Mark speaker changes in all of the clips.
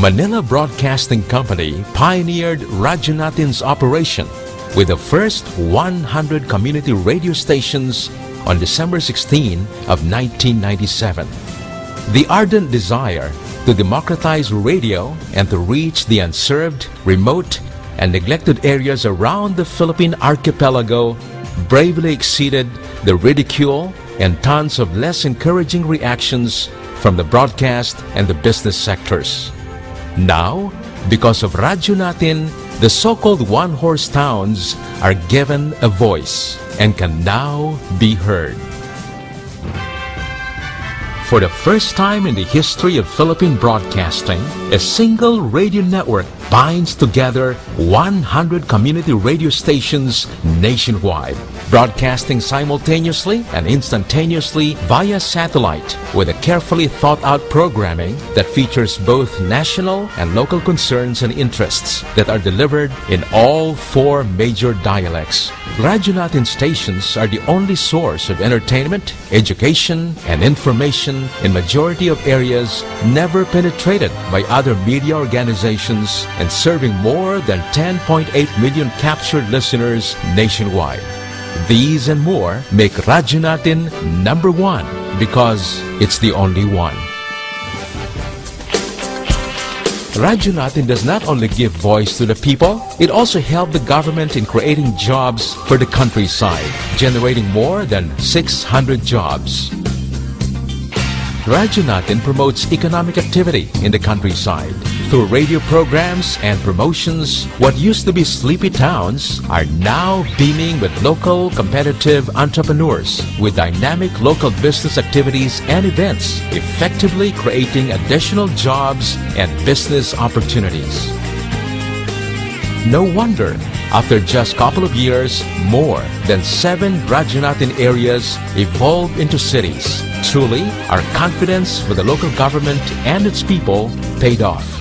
Speaker 1: Manila Broadcasting Company pioneered Radyo Natin's operation with the first 100 community radio stations on December 16 of 1997. The ardent desire to democratize radio and to reach the unserved, remote, and neglected areas around the Philippine archipelago bravely exceeded the ridicule and tons of less encouraging reactions from the broadcast and the business sectors. Now, because of Radyo Natin, the so-called one-horse towns are given a voice and can now be heard. For the first time in the history of Philippine broadcasting, a single radio network binds together 100 community radio stations nationwide, broadcasting simultaneously and instantaneously via satellite with a carefully thought-out programming that features both national and local concerns and interests that are delivered in all 4 major dialects. Radyo Natin stations are the only source of entertainment, education, and information in majority of areas never penetrated by other media organizations and serving more than 10.8 million captured listeners nationwide. These and more make Radyo Natin number 1 because it's the only one. Radyo Natin does not only give voice to the people, it also helped the government in creating jobs for the countryside, generating more than 600 jobs. Radyo Natin promotes economic activity in the countryside. Through radio programs and promotions, what used to be sleepy towns are now beaming with local competitive entrepreneurs with dynamic local business activities and events, effectively creating additional jobs and business opportunities. No wonder, after just a couple of years, more than 7 Radyo Natin areas evolved into cities. Truly, our confidence for the local government and its people paid off.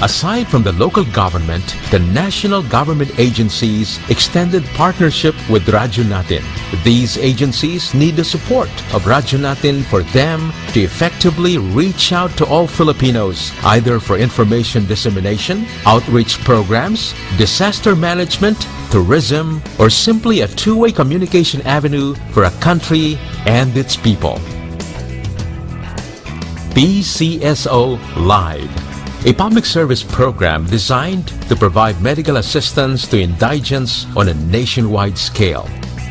Speaker 1: Aside from the local government, the national government agencies extended partnership with Radyo Natin. These agencies need the support of Radyo Natin for them to effectively reach out to all Filipinos, either for information dissemination, outreach programs, disaster management, tourism, or simply a two-way communication avenue for a country and its people. PCSO Live, a public service program designed to provide medical assistance to indigents on a nationwide scale.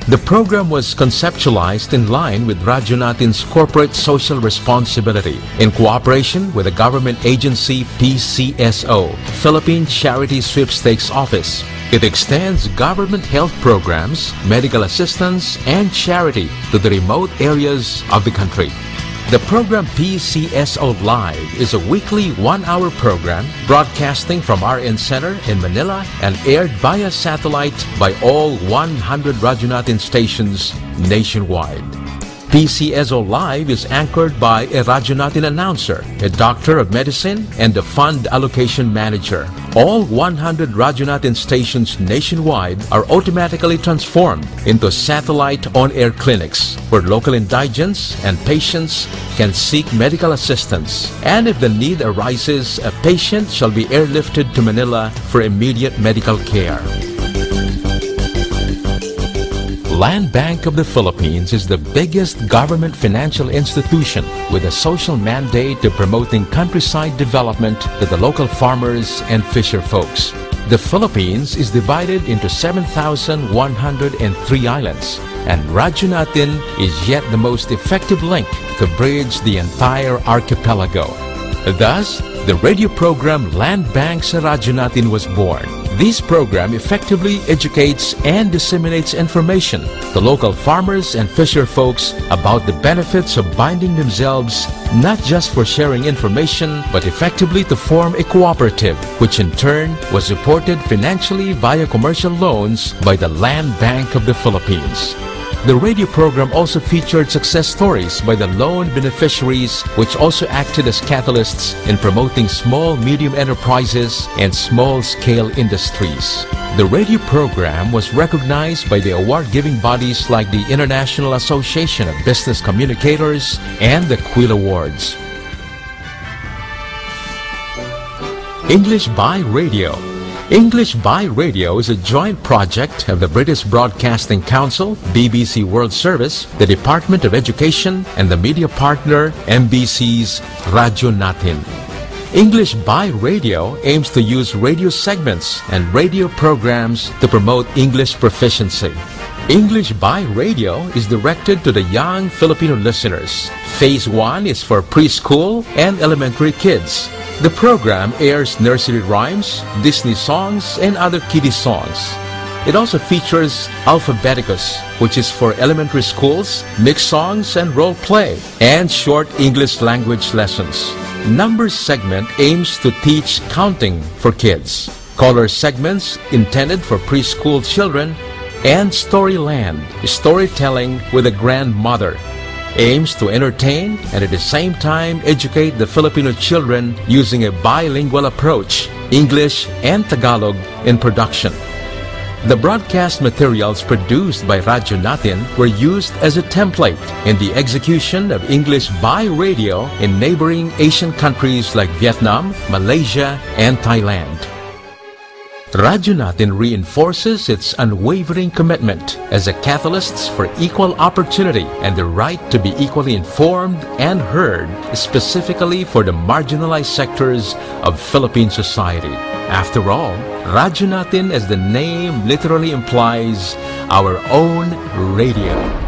Speaker 1: The program was conceptualized in line with Radyo Natin's corporate social responsibility in cooperation with the government agency PCSO, Philippine Charity Sweepstakes Office. It extends government health programs, medical assistance, and charity to the remote areas of the country. The program PCSO Live is a weekly 1-hour program broadcasting from RN Center in Manila and aired via satellite by all 100 Radyo Natin stations nationwide. PCSO Live is anchored by a Radyo Natin announcer, a doctor of medicine, and a fund allocation manager. All 100 Radyo Natin stations nationwide are automatically transformed into satellite on-air clinics where local indigents and patients can seek medical assistance. And if the need arises, a patient shall be airlifted to Manila for immediate medical care. Land Bank of the Philippines is the biggest government financial institution with a social mandate to promoting countryside development to the local farmers and fisher folks. The Philippines is divided into 7,103 islands, and Radyo Natin is yet the most effective link to bridge the entire archipelago. Thus, the radio program Land Bank sa Radyo Natin was born. This program effectively educates and disseminates information to local farmers and fisher folks about the benefits of binding themselves, not just for sharing information, but effectively to form a cooperative, which in turn was supported financially via commercial loans by the Land Bank of the Philippines. The radio program also featured success stories by the loan beneficiaries, which also acted as catalysts in promoting small-medium enterprises and small-scale industries. The radio program was recognized by the award-giving bodies like the International Association of Business Communicators and the Quill Awards. English by Radio. English by Radio is a joint project of the British Broadcasting Council, BBC World Service, the Department of Education, and the media partner MBC's Radyo Natin. English by Radio aims to use radio segments and radio programs to promote English proficiency. English by Radio is directed to the young Filipino listeners. Phase 1 is for preschool and elementary kids. The program airs nursery rhymes, Disney songs, and other kiddie songs. It also features Alphabeticus, which is for elementary schools, mixed songs and role play, and short English language lessons. Numbers segment aims to teach counting for kids. Color segments intended for preschool children, and Storyland, storytelling with a grandmother, aims to entertain and at the same time educate the Filipino children using a bilingual approach, English and Tagalog in production. The broadcast materials produced by Radyo Natin were used as a template in the execution of English by Radio in neighboring Asian countries like Vietnam, Malaysia, and Thailand. Radyo Natin reinforces its unwavering commitment as a catalyst for equal opportunity and the right to be equally informed and heard, specifically for the marginalized sectors of Philippine society. After all, Radyo Natin, as the name literally implies, our own radio.